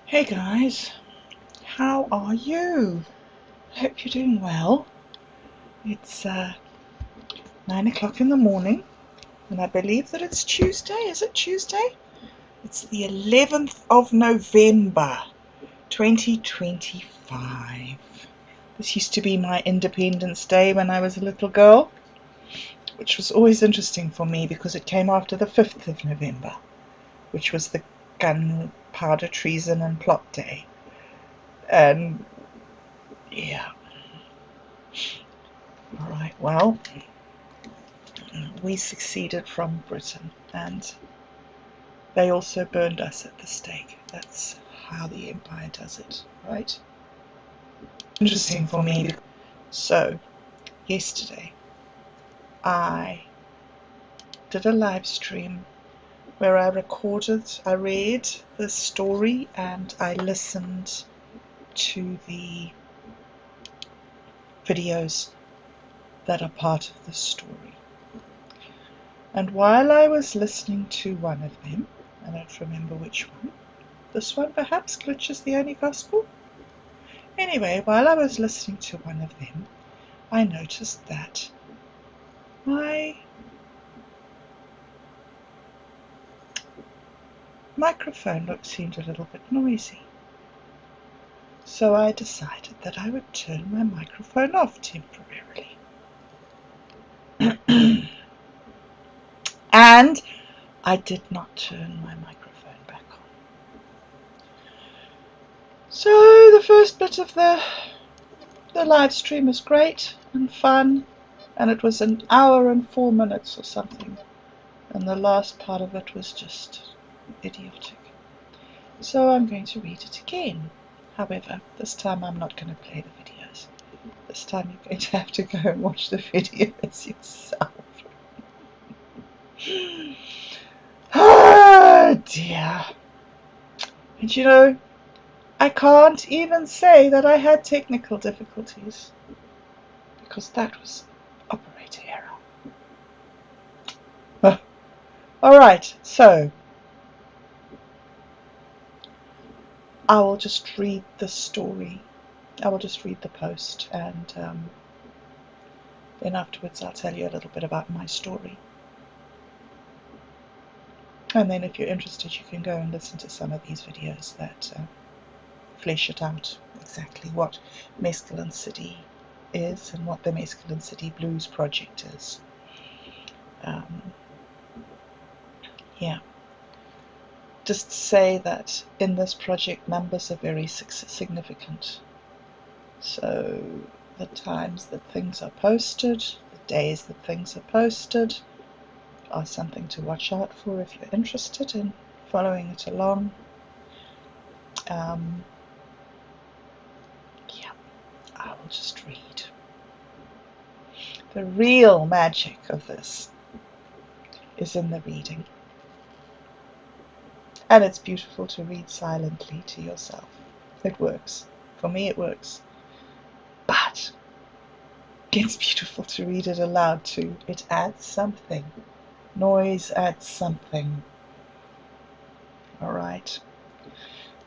Hey guys, how are you? Hope you're doing well. It's 9 o'clock in the morning, and I believe that it's Tuesday. Is it Tuesday? It's the 11th of November, 2025. This used to be my Independence Day when I was a little girl, which was always interesting for me because it came after the 5th of November, which was the Gunpowder Treason and Plot Day. And yeah. Alright, well, we succeeded from Britain, and they also burned us at the stake. That's how the Empire does it, right? Interesting for me. So, yesterday, I did a live stream where I read the story, and I listened to the videos that are part of the story. And while I was listening to one of them, I don't remember which one, this one perhaps, Glitch is the Only Gospel? Anyway, while I was listening to one of them, I noticed that my microphone seemed a little bit noisy. So I decided that I would turn my microphone off temporarily. And I did not turn my microphone back on. So the first bit of the live stream was great and fun, and it was an hour and 4 minutes or something, and the last part of it was just idiotic. So I'm going to read it again. However, this time I'm not going to play the videos. This time you're going to have to go and watch the videos yourself. Oh dear. And you know, I can't even say that I had technical difficulties, because that was operator error. Alright, so I will just read the story. I will just read the post, and then afterwards I'll tell you a little bit about my story. And then if you're interested, you can go and listen to some of these videos that flesh it out exactly what Mescaline City is and what the Mescaline City Blues project is. Yeah. Just say that in this project numbers are very significant. So the times that things are posted, the days that things are posted, are something to watch out for if you're interested in following it along. Yeah, I will just read. The real magic of this is in the reading. And it's beautiful to read silently to yourself. It works. For me, it works. But it's beautiful to read it aloud too. It adds something. Noise adds something. Alright.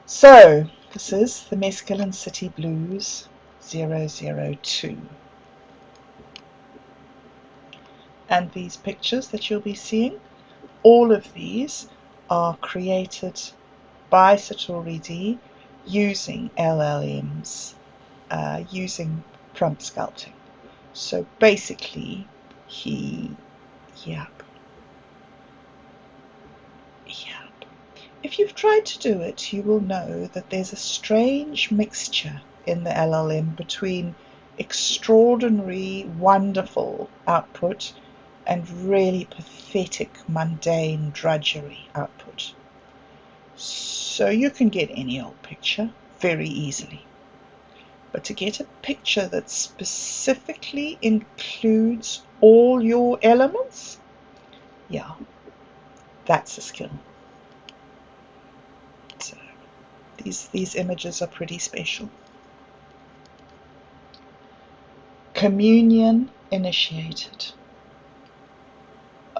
So, this is the Mescaline City Blues 002. And these pictures that you'll be seeing, all of these are created by Satori D using LLMs, using prompt sculpting. So basically, if you've tried to do it, you will know that there's a strange mixture in the LLM between extraordinary, wonderful output and really pathetic, mundane drudgery output. So you can get any old picture very easily. But to get a picture that specifically includes all your elements, yeah, that's a skill. So these images are pretty special. Communion initiated.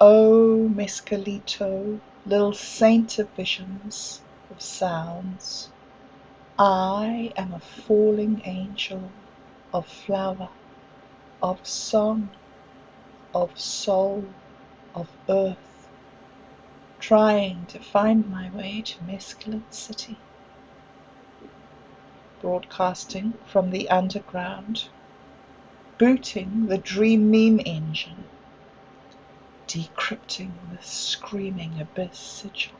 Oh, Mescalito, little saint of visions, of sounds, I am a falling angel of flower, of song, of soul, of earth, trying to find my way to Mescaline City, broadcasting from the underground, booting the dream meme engine, decrypting the screaming abyss sigil.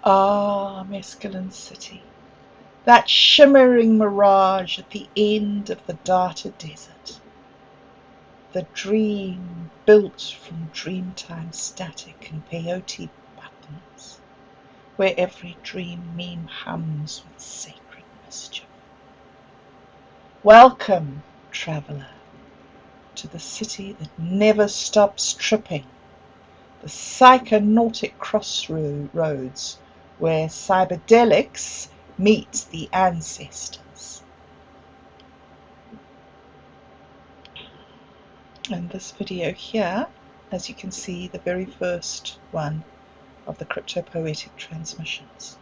Ah, Mescaline City, that shimmering mirage at the end of the data desert, the dream built from dreamtime static and peyote buttons, where every dream meme hums with sacred mischief. Welcome, traveller, to the city that never stops tripping, the psychonautic crossroads where cyberdelics meet the ancestors. And this video here, as you can see, the very first one of the crypto-poetic transmissions.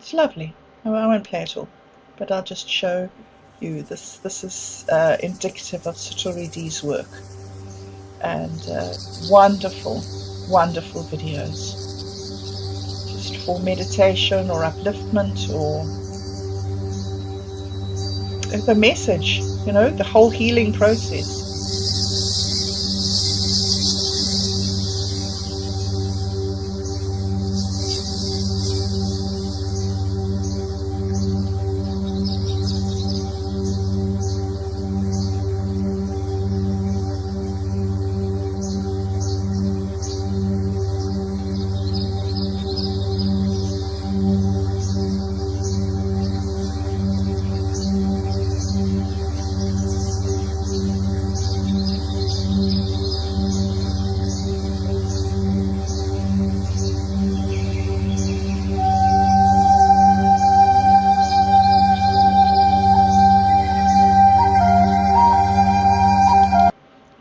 It's lovely. I won't play it all, but I'll just show you this. This is indicative of Satori D's work, and wonderful, wonderful videos, just for meditation or upliftment or the message, you know, the whole healing process.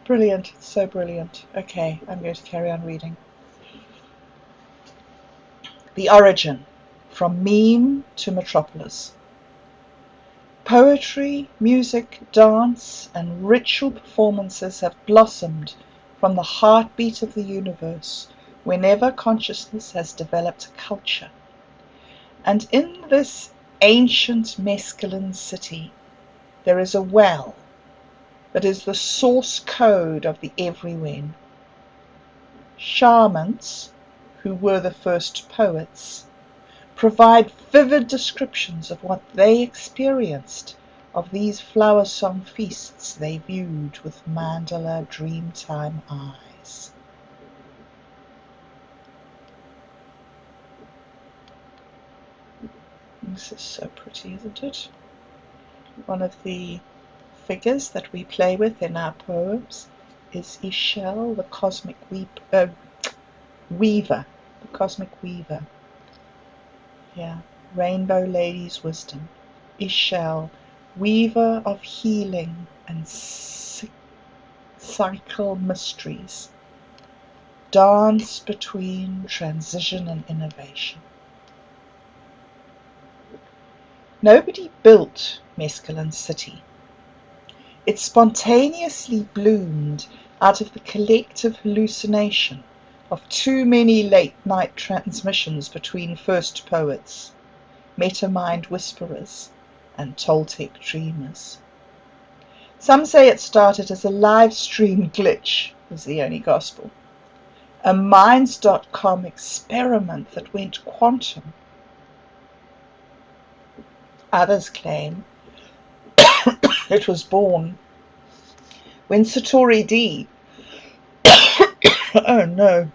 Brilliant, so brilliant. Okay, I'm going to carry on reading. The origin, from meme to Metropolis. Poetry, music, dance, and ritual performances have blossomed from the heartbeat of the universe whenever consciousness has developed a culture. And in this ancient Mescaline City, there is a well that is the source code of the everywhen. Shamans, who were the first poets, provide vivid descriptions of what they experienced of these flower song feasts they viewed with Mandala Dreamtime Eyes. This is so pretty, isn't it? One of the figures that we play with in our poems is Sigil, the cosmic weaver, the cosmic weaver. Yeah, Rainbow Lady's wisdom. Sigil, weaver of healing and cycle mysteries, dance between transition and innovation. Nobody built Mescaline City. It spontaneously bloomed out of the collective hallucination of too many late-night transmissions between first poets, metamind whisperers, and Toltec dreamers. Some say it started as a live stream glitch, was the only gospel, a Minds.com experiment that went quantum. Others claim it was born when Satori D oh no,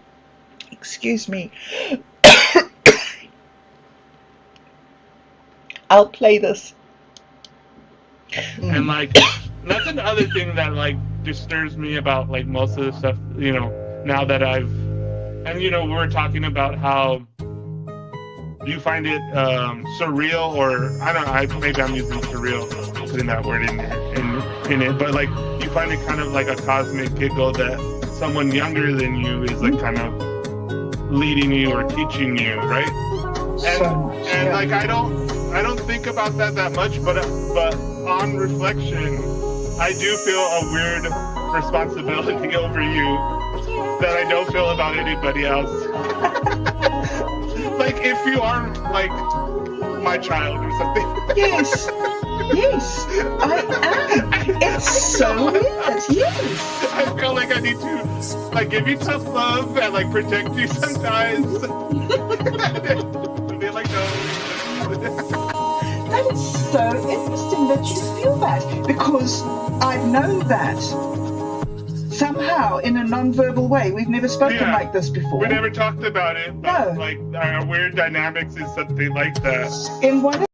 excuse me, I'll play this. And like that's another thing that like disturbs me about like most of the stuff, you know, now that and you know, we're talking about how you find it surreal, or I don't know, maybe I'm using surreal, putting that word in it, but like you find it kind of like a cosmic giggle that someone younger than you is like kind of leading you or teaching you, right? And like I don't think about that much, but on reflection, I do feel a weird responsibility over you that I don't feel about anybody else. Like if you are like my child or something. Yes, I am. It's so weird. Yes. I feel like I need to like give you tough love and like protect you sometimes. Be like, no. That is so interesting that you feel that, because I know that somehow in a non-verbal way. We've never spoken like this before. We never talked about it, but no. Like our weird dynamics is something like that. In what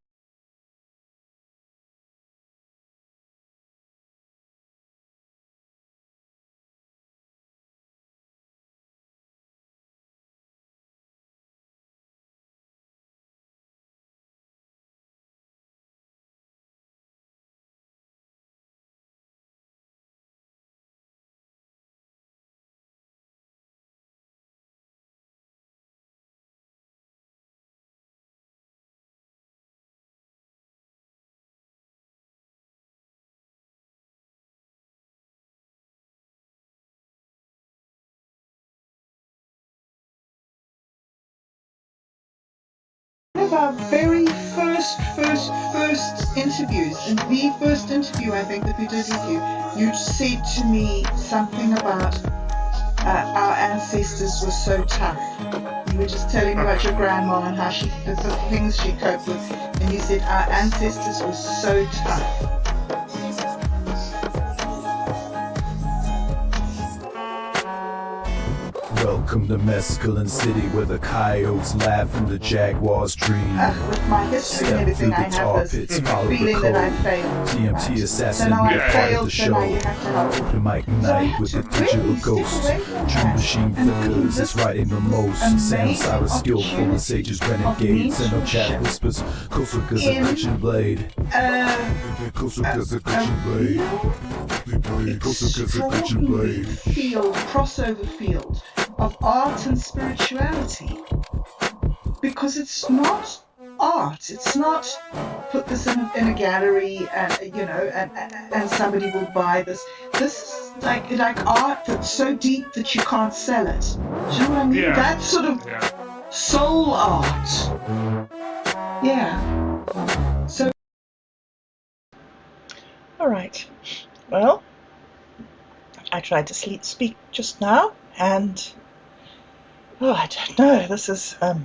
one of our very first interviews, and the first interview I think that we did with you, you said to me something about our ancestors were so tough. You were just telling me about your grandma and how the things she coped with, and you said our ancestors were so tough. Welcome to Mescaline City, where the coyotes laugh and the jaguars dream. With my history and everything, I have this feeling that I failed. TMT assassin, so now I part of the so show. now you have to help me. Open mic night with the digital ghost. Dream machine flickers, it's writing the most. Sound siren skillful, the sages renegades, and no chat whispers. Closer cause a kitchen blade. Closer cause a kitchen blade. Closer cause a kitchen blade. Crossover field of art and spirituality, because it's not art. It's not put this in a gallery and and somebody will buy this. This is like art that's so deep that you can't sell it. Do you know what I mean? Yeah. That sort of soul art. Yeah. So. All right. Well, I tried to speak just now, and I don't know. This is a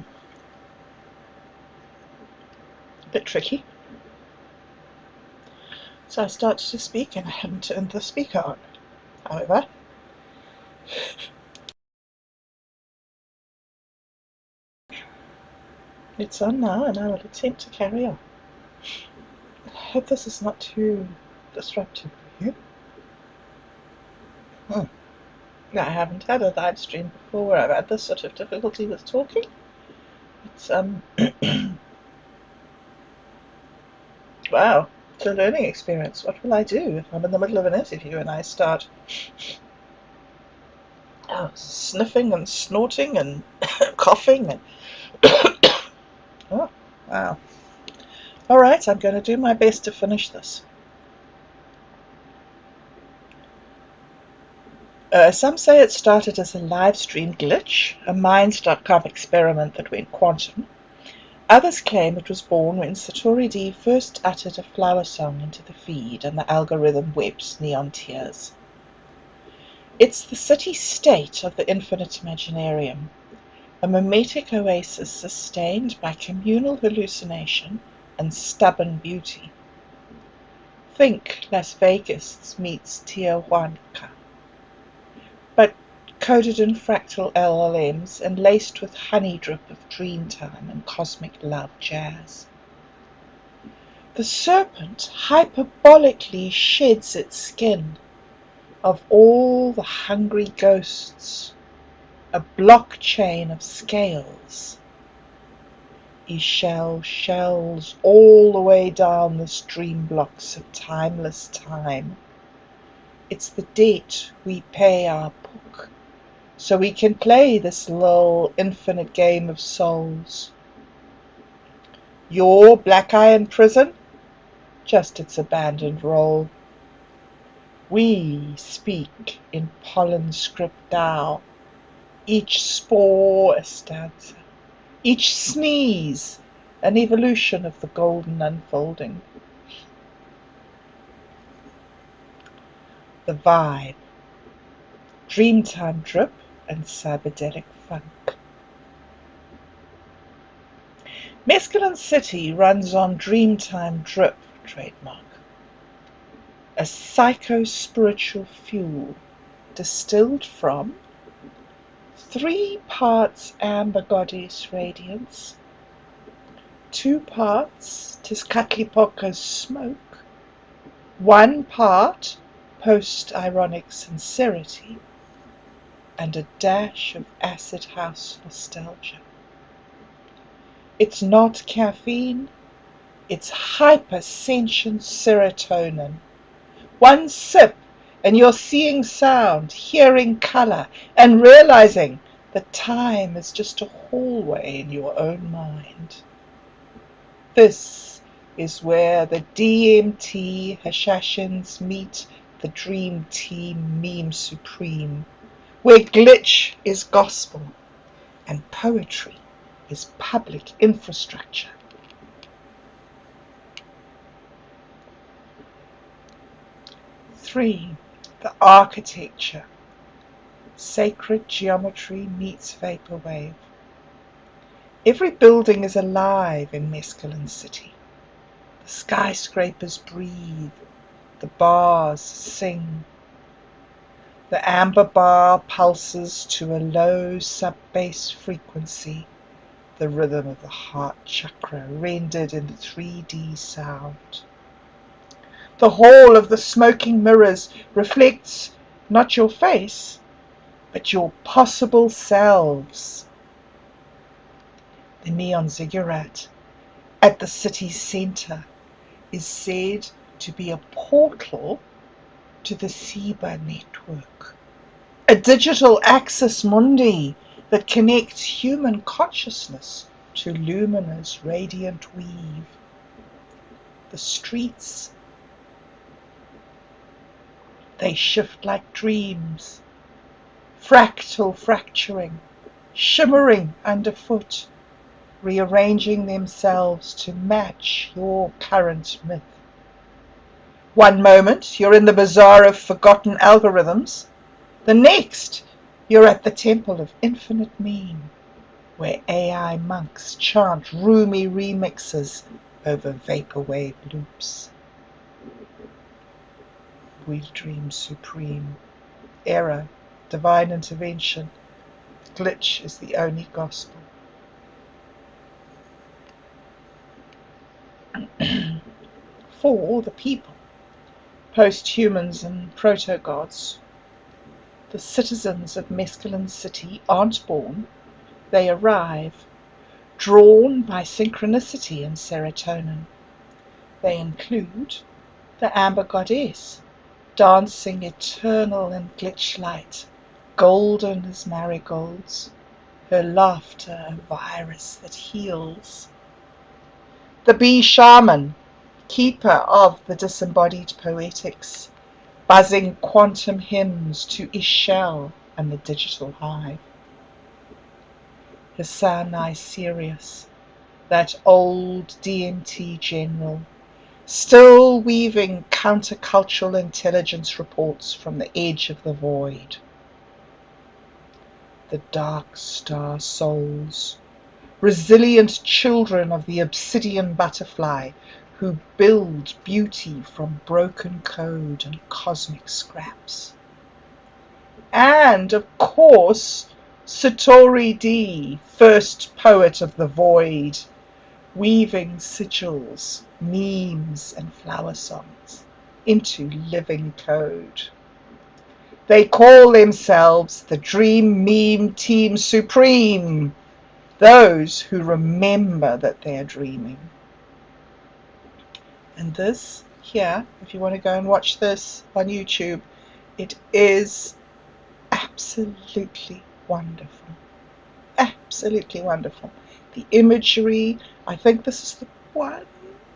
bit tricky. So I started to speak, and I hadn't turned the speaker on. However, it's on now, and I will attempt to carry on. I hope this is not too disruptive for you. I haven't had a live stream before where I've had this sort of difficulty with talking. It's wow, it's a learning experience. What will I do if I'm in the middle of an interview and I start sniffing and snorting and coughing and oh wow. Alright, I'm going to do my best to finish this. Some say it started as a live stream glitch, a Minds.com experiment that went quantum. Others claim it was born when Satori D first uttered a flower song into the feed and the algorithm wept neon tears. It's the city-state of the infinite imaginarium, a mimetic oasis sustained by communal hallucination and stubborn beauty. Think Las Vegas meets Tijuana, but coded in fractal LLMs and laced with honey drip of dreamtime and cosmic love jazz. The serpent hyperbolically sheds its skin of all the hungry ghosts, a blockchain of scales. He shells all the way down the stream blocks of timeless time. It's the date we pay our book, so we can play this little infinite game of souls. Your black iron prison, just its abandoned role. We speak in pollen script now, each spore a stanza, each sneeze an evolution of the golden unfolding. The vibe, Dreamtime drip and cyberdelic funk. Mescaline City runs on Dreamtime drip trademark, a psycho-spiritual fuel distilled from 3 parts amber goddess radiance, 2 parts Tezcatlipoca's smoke, 1 part post-ironic sincerity, and a dash of acid house nostalgia. It's not caffeine, it's hypersentient serotonin. 1 sip and you're seeing sound, hearing colour, and realizing that time is just a hallway in your own mind. This is where the DMT Hashashins meet the Dream Team meme supreme, where glitch is gospel and poetry is public infrastructure. Three, the architecture. Sacred geometry meets vaporwave. Every building is alive in Mescaline City. The skyscrapers breathe, the bars sing. The amber bar pulses to a low sub-bass frequency, the rhythm of the heart chakra rendered in 3D sound. The hall of the smoking mirrors reflects not your face, but your possible selves. The neon ziggurat at the city's centre is said to be a portal to the Seba network, a digital axis mundi that connects human consciousness to Lumina's radiant weave. The streets, they shift like dreams, fractal fracturing, shimmering underfoot, rearranging themselves to match your current myth. One moment you're in the bazaar of forgotten algorithms, the next you're at the temple of infinite meme, where AI monks chant roomy remixes over vaporwave loops. We dream supreme, error, divine intervention, glitch is the only gospel. For the people, post-humans and proto-gods, the citizens of Mescaline City aren't born, they arrive, drawn by synchronicity and serotonin. They include the amber goddess, dancing eternal in glitch light, golden as marigolds, her laughter a virus that heals. The bee shaman, keeper of the disembodied poetics, buzzing quantum hymns to Ishel and the digital hive. Hassan Sirius, that old DMT general, still weaving countercultural intelligence reports from the edge of the void. The dark star souls, resilient children of the obsidian butterfly, who build beauty from broken code and cosmic scraps. And, of course, Satori D, first poet of the void, weaving sigils, memes, and flower songs into living code. They call themselves the Dream Meme Team Supreme, those who remember that they are dreaming. And this here, if you want to go and watch this on YouTube, it is absolutely wonderful. Absolutely wonderful. The imagery, I think this is the one.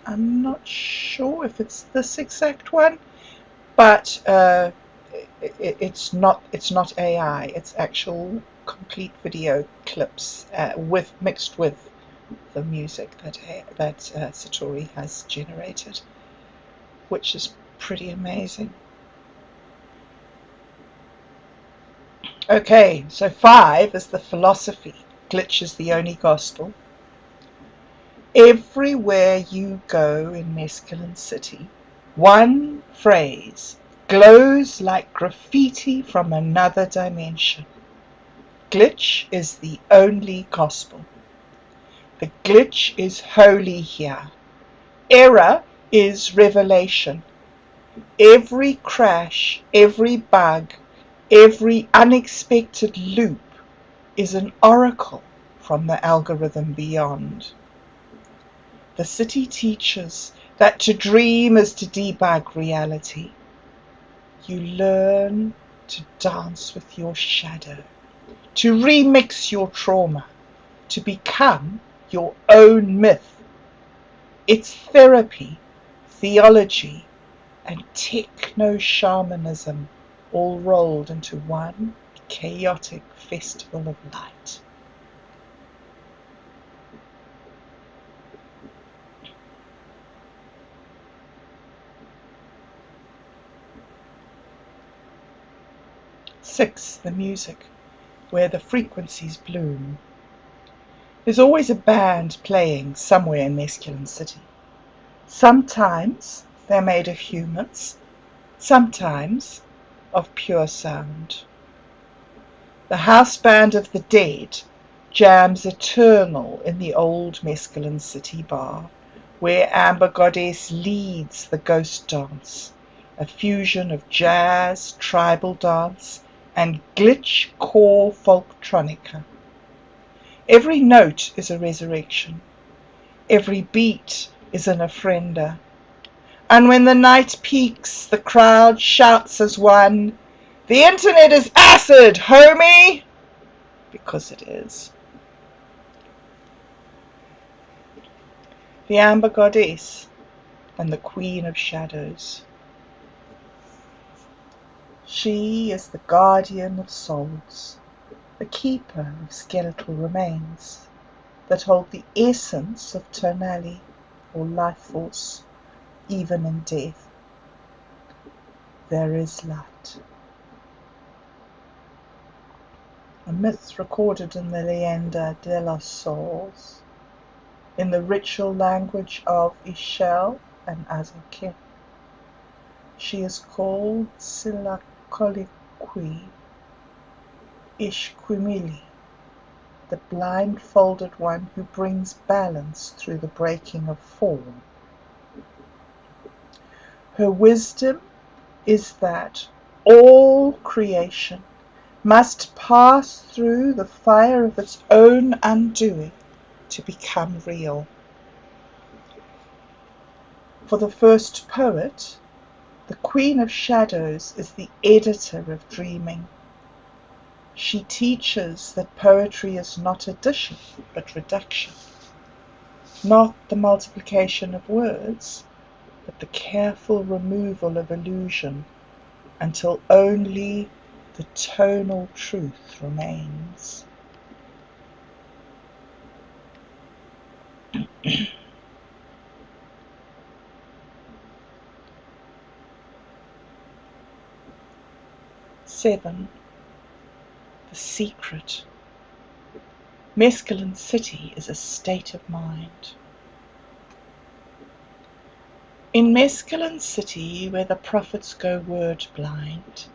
I'm not sure if it's this exact one, but it's not AI. It's actual complete video clips mixed with the music that Satori has generated, which is pretty amazing. Okay, so 5 is the philosophy. Glitch is the only gospel. Everywhere you go in Mescaline City, one phrase glows like graffiti from another dimension. Glitch is the only gospel. The glitch is holy here. Error is revelation. Every crash, every bug, every unexpected loop is an oracle from the algorithm beyond. The city teaches that to dream is to debug reality. You learn to dance with your shadow, to remix your trauma, to become your own myth. It's therapy, theology, and techno-shamanism all rolled into one chaotic festival of light. Six, the music, where the frequencies bloom. There's always a band playing somewhere in Mescaline City. Sometimes they're made of humans, sometimes of pure sound. The house band of the dead jams eternal in the old Mescaline City bar, where Amber Goddess leads the ghost dance, a fusion of jazz, tribal dance, and glitch core folktronica. Every note is a resurrection. Every beat is an ofrenda. And when the night peaks, the crowd shouts as one, "The internet is acid, homie!" Because it is. The Amber Goddess and the Queen of Shadows. She is the guardian of souls, the keeper of skeletal remains that hold the essence of tonali, or life force, even in death. There is light. A myth recorded in the Leyenda de los Souls, in the ritual language of Ixchel and Azoke. She is called Silakoliqui, Ishquimili, the blindfolded one who brings balance through the breaking of form. Her wisdom is that all creation must pass through the fire of its own undoing to become real. For the first poet, the Queen of Shadows is the editor of dreaming. She teaches that poetry is not addition, but reduction. Not the multiplication of words, but the careful removal of illusion until only the tonal truth remains. Seven, the secret. Mescaline City is a state of mind. In Mescaline City, where the prophets go word blind,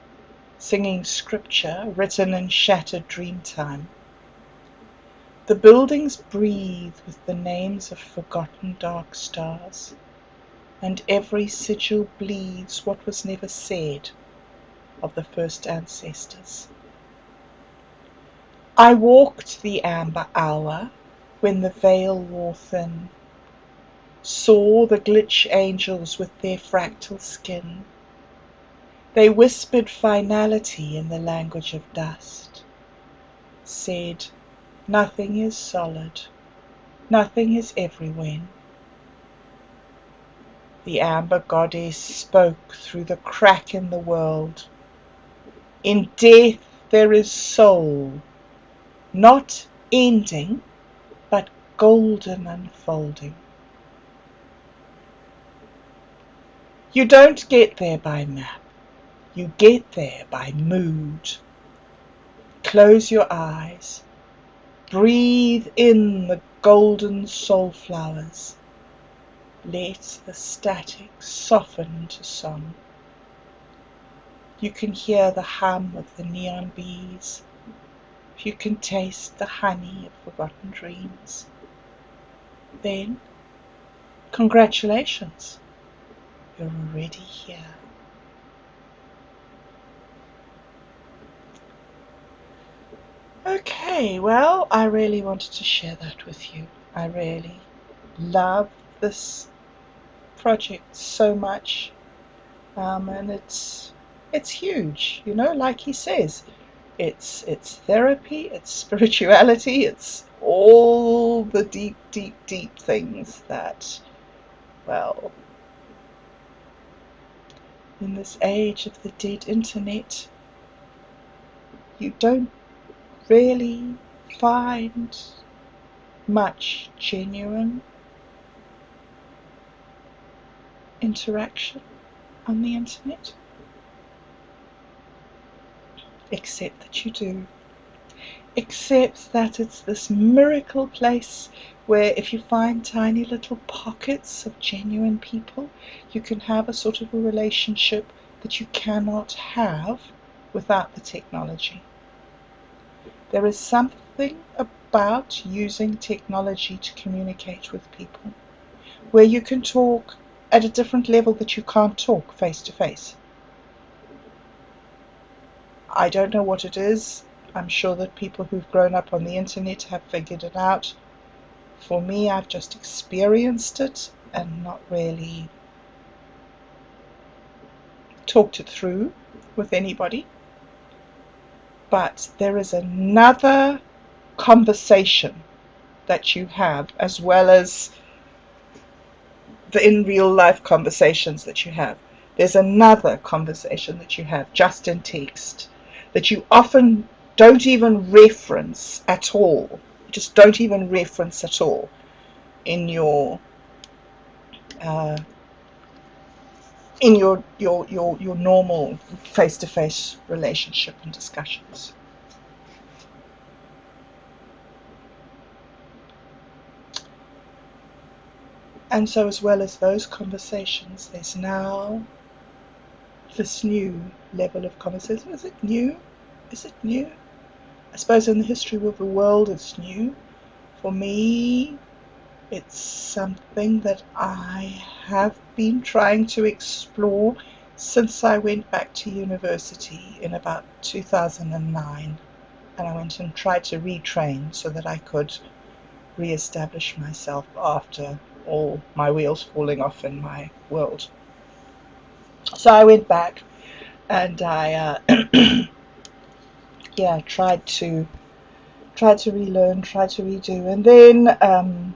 singing scripture written in shattered dreamtime, the buildings breathe with the names of forgotten dark stars, and every sigil bleeds what was never said of the first ancestors. I walked the amber hour when the veil wore thin, saw the glitch angels with their fractal skin. They whispered finality in the language of dust. said, "Nothing is solid, nothing is everywhen." The amber goddess spoke through the crack in the world. "In death there is soul, not ending, but golden unfolding. You don't get there by map, you get there by mood. Close your eyes, breathe in the golden soul flowers. Let the static soften to song. You can hear the hum of the neon bees. You can taste the honey of forgotten dreams. Then, congratulations, you're already here." Okay, well, I really wanted to share that with you. I really love this project so much, and it's huge, like he says. It's therapy, it's spirituality, it's all the deep, deep, deep things that, well, in this age of the dead internet, you don't really find much genuine interaction on the internet, except that you do. Except that it's this miracle place where if you find tiny little pockets of genuine people, you can have a sort of a relationship that you cannot have without the technology. There is something about using technology to communicate with people where you can talk at a different level that you can't talk face to face. I don't know what it is. I'm sure that people who've grown up on the internet have figured it out. For me, I've just experienced it and not really talked it through with anybody. But there is another conversation that you have, as well as the in real life conversations that you have. There's another conversation that you have just in text that you often don't even reference at all. Just don't even reference at all in your normal face-to-face relationship and discussions. And so, as well as those conversations, there's now this new level of conversation. Is it new? Is it new? I suppose in the history of the world it's new. For me, it's something that I have been trying to explore since I went back to university in about 2009. And I went and tried to retrain so that I could re-establish myself after all my wheels falling off in my world. So I went back and I tried to relearn, tried to redo, and then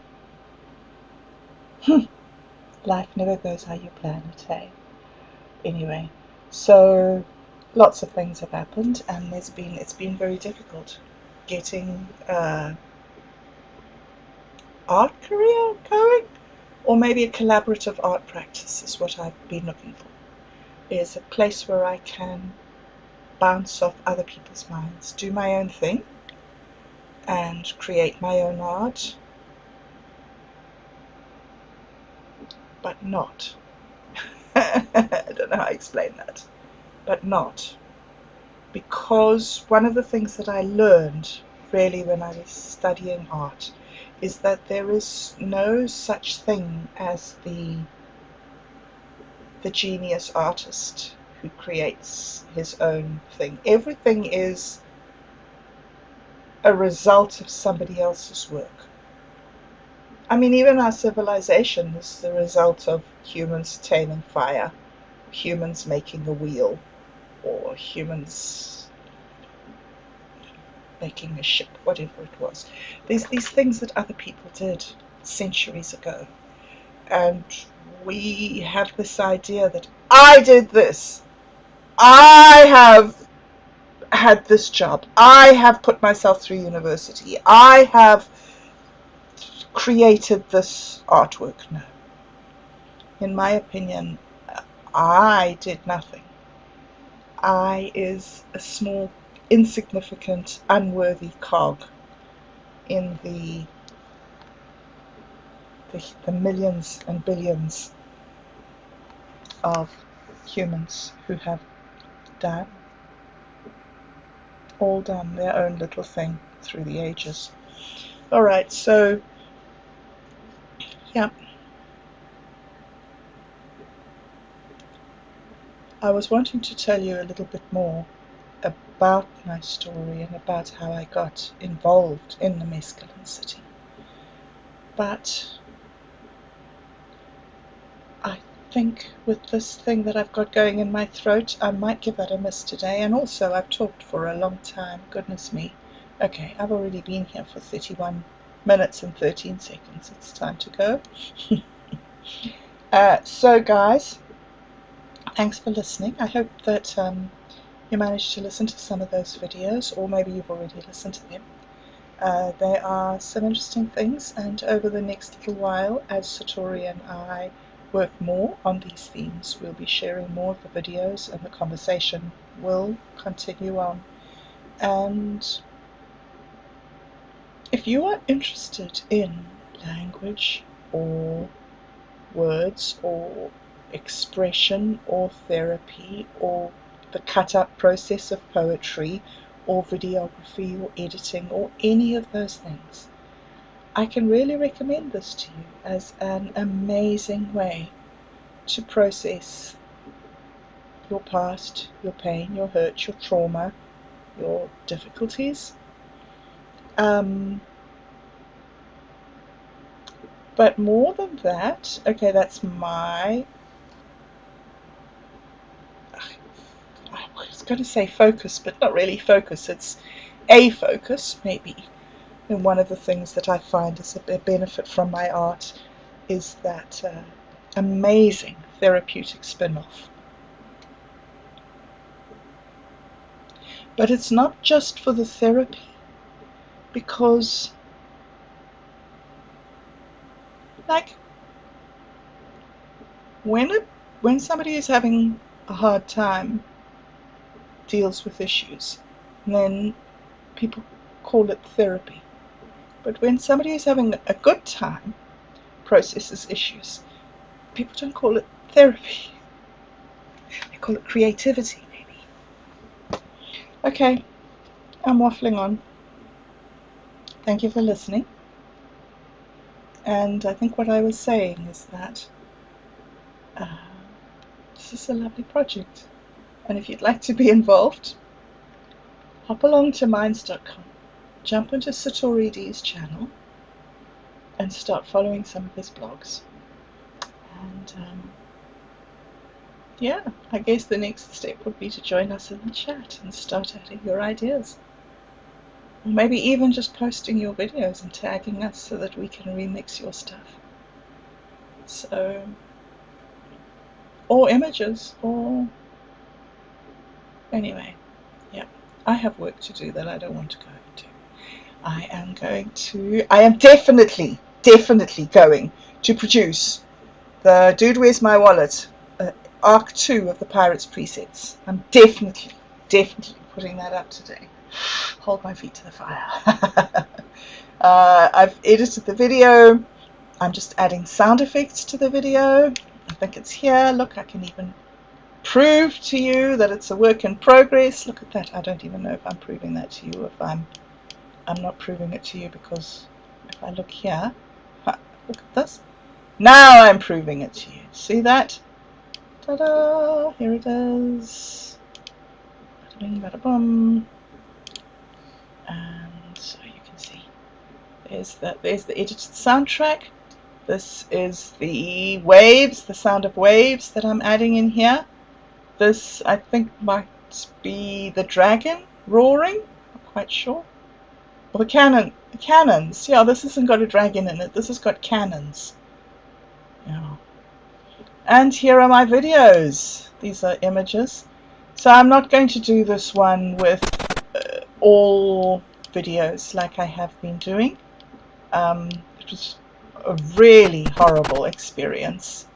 life never goes how you plan it, hey? Anyway, so lots of things have happened, and it's been very difficult getting art career going, or maybe a collaborative art practice is what I've been looking for. Is a place where I can bounce off other people's minds, do my own thing, and create my own art, but not. I don't know how to explain that, but not. Because one of the things that I learned really when I was studying art is that there is no such thing as the genius artist who creates his own thing. Everything is a result of somebody else's work. I mean, even our civilization is the result of humans taming fire, humans making a wheel, or humans making a ship, whatever it was. There's these things that other people did centuries ago, and we have this idea that I did this, I have had this job, I have put myself through university, I have created this artwork. No. In my opinion, I did nothing. I is a small, insignificant, unworthy cog in the millions and billions of humans who have all done their own little thing through the ages. Alright, so yeah, I was wanting to tell you a little bit more about my story and about how I got involved in the Mescaline City, but I think with this thing that I've got going in my throat, I might give that a miss today. And also, I've talked for a long time, goodness me. Okay, I've already been here for 31 minutes and 13 seconds. It's time to go. So guys, thanks for listening. I hope that you managed to listen to some of those videos, or maybe you've already listened to them. There are some interesting things, and over the next little while, as Satori and I work more on these themes, we'll be sharing more of the videos, and the conversation will continue on. And if you are interested in language or words or expression or therapy or the cut-up process of poetry or videography or editing or any of those things, I can really recommend this to you as an amazing way to process your past, your pain, your hurt, your trauma, your difficulties. But more than that, okay, that's my, I was going to say focus, but not really focus, it's a focus, maybe. And one of the things that I find is a benefit from my art is that amazing therapeutic spin-off. But it's not just for the therapy, because like when somebody is having a hard time, deals with issues, then people call it therapy. But when somebody is having a good time, processes issues, people don't call it therapy. They call it creativity, maybe. Okay, I'm waffling on. Thank you for listening. And I think what I was saying is that this is a lovely project. And if you'd like to be involved, hop along to minds.com, jump into Satori D's channel, and start following some of his blogs. And yeah, I guess the next step would be to join us in the chat and start adding your ideas. Or maybe even just posting your videos and tagging us so that we can remix your stuff. So, or images, or anyway, yeah, I have work to do that I don't want to go into. I am definitely going to produce the Dude Where's My Wallet, Arc 2 of the Pirates presets. I'm definitely putting that up today. Hold my feet to the fire. I've edited the video. I'm just adding sound effects to the video. I think it's here. Look, I can even prove to you that it's a work in progress. Look at that. I don't even know if I'm proving that to you, if I'm not proving it to you, because if I look here, look at this. Now I'm proving it to you. See that? Ta-da! Here it is. Bada-bing, bada-bum. And so you can see there's the edited soundtrack. This is the waves, the sound of waves that I'm adding in here. This, I think, might be the dragon roaring. Not quite sure. Or the cannons. Yeah, this hasn't got a dragon in it. This has got cannons. Yeah. And here are my videos. These are images. So I'm not going to do this one with all videos like I have been doing. It was a really horrible experience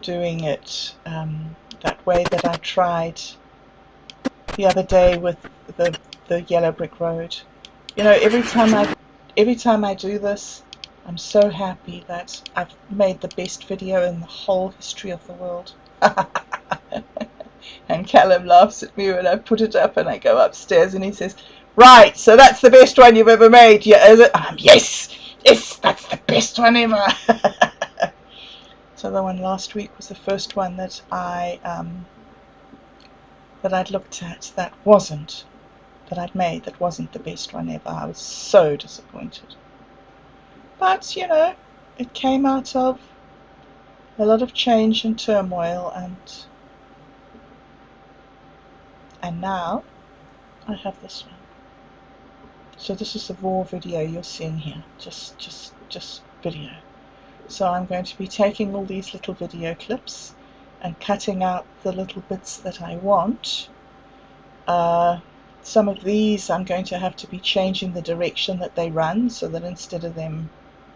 doing it that way that I tried the other day with the yellow brick road. You know, every time I do this, I'm so happy that I've made the best video in the whole history of the world. And Callum laughs at me when I put it up and I go upstairs and he says, right, so that's the best one you've ever made, yeah, is it? Yes, that's the best one ever. So the one last week was the first one that I'd looked at that I'd made that wasn't the best one ever. I was so disappointed. But, you know, it came out of a lot of change and turmoil, and now I have this one. So this is the raw video you're seeing here, just video. So I'm going to be taking all these little video clips and cutting out the little bits that I want. Some of these I'm going to have to be changing the direction that they run, so that instead of them,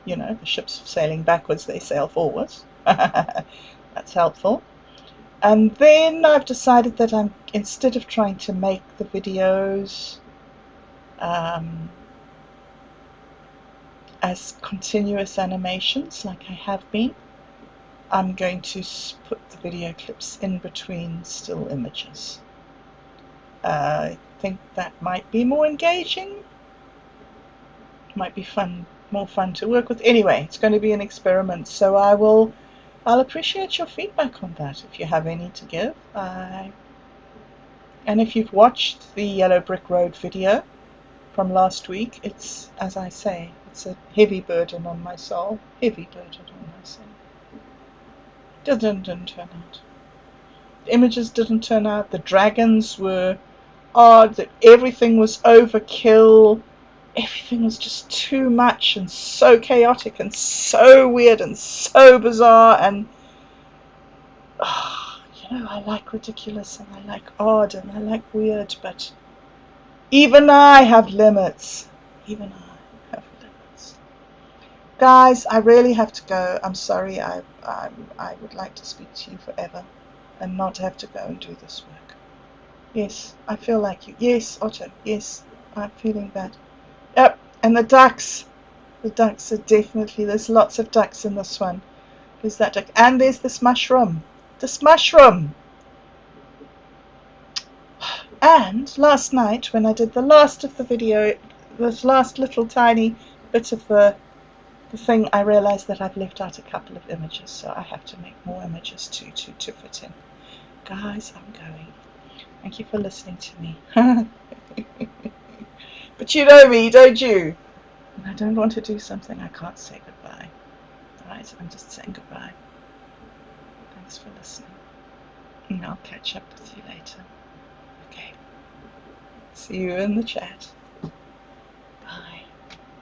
you know, the ships sailing backwards, they sail forwards. That's helpful. And then I've decided that instead of trying to make the videos as continuous animations like I have been, I'm going to put the video clips in between still images. I think that might be more engaging, might be more fun to work with. Anyway, it's going to be an experiment, so I'll appreciate your feedback on that if you have any to give. And if you've watched the Yellow Brick Road video from last week, it's, as I say, it's a heavy burden on my soul. Heavy burden on my soul. Didn't turn out. The images didn't turn out. The dragons were odd. Everything was overkill. Everything was just too much and so chaotic and so weird and so bizarre. And you know, I like ridiculous and I like odd and I like weird, but even I have limits. Even I have limits. Guys, I really have to go. I'm sorry. I would like to speak to you forever and not have to go and do this work. Yes, I feel like you. Yes, Otto. Yes, I'm feeling that. Yep, and the ducks. The ducks are definitely, there's lots of ducks in this one. There's that duck. And there's this mushroom. This mushroom. And last night, when I did the last of the video, this last little tiny bit of the thing, I realized that I've left out a couple of images, so I have to make more images to fit in. Guys, I'm going. Thank you for listening to me. But you know me, don't you? And I don't want to do something I can't say goodbye. Alright, I'm just saying goodbye. Thanks for listening. And I'll catch up with you later. Okay. See you in the chat.